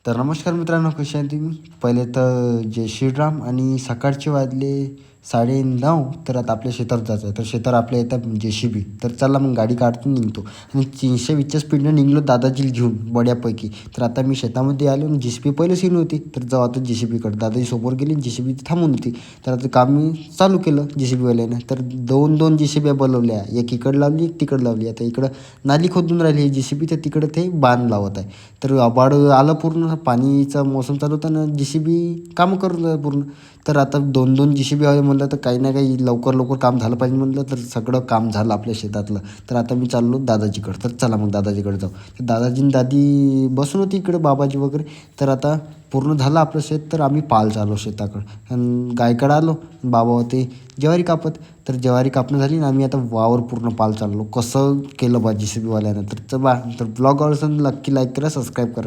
तर नमस्कार मित्रांनो, कसे आहे तुम्ही? पहिले तर जय श्रीराम. आणि सकाळचे वाजले 9:30. तर आता आपल्या शेतात जायचं आहे. तर शेतात आपल्या येतात JCB. तर चला मग गाडी काढतो, निघतो. आणि 320च्या स्पीडनं निघलो दादाजीला घेऊन बड्यापैकी. तर आता मी शेतामध्ये आलो आणि JCB पहिलेच येऊन होती. तर जाऊ आता JCBकडे. दादाजी समोर गेली आणि JCB थांबून होती. तर आता काम मी चालू केलं JCBवाल्यानं. तर दोन JCB बोलवल्या, एक इकडं लावली, एक तिकडं लावली. आता इकडं नाली खोदून राहिली ही JCB, तर तिकडं ते बांध लावत आहे. तर आभाळ आलं, पूर्ण पाणीचा मोसम चालू होता ना, JCB काम करून राहिलं पूर्ण. तर आता दोन JCB हवे म्हणलं, तर काही ना काही लवकर काम झालं पाहिजे म्हणलं. तर सगळं काम झालं आपल्या शेतातलं. तर आता मी चाललो दादाजीकडं. तर चला मग दादाजीकडे जाऊ. तर दादाजी आणि दादी बसून होती इकडे, बाबाजी वगैरे. तर आता पूर्ण झालं आपलं शेत. तर आम्ही पाल चाललो शेताकडं. आणि गायकडं आलो. बाबा होते ज्वारी कापत. तर ज्वारी कापणं झाली ना, आम्ही आता वावर पूर्ण पाल चाललो. कसं केलं बा JCBवाल्यानं. तर चला, तर ब्लॉग आवडलं नक्की लाईक करा, सबस्क्राईब करा.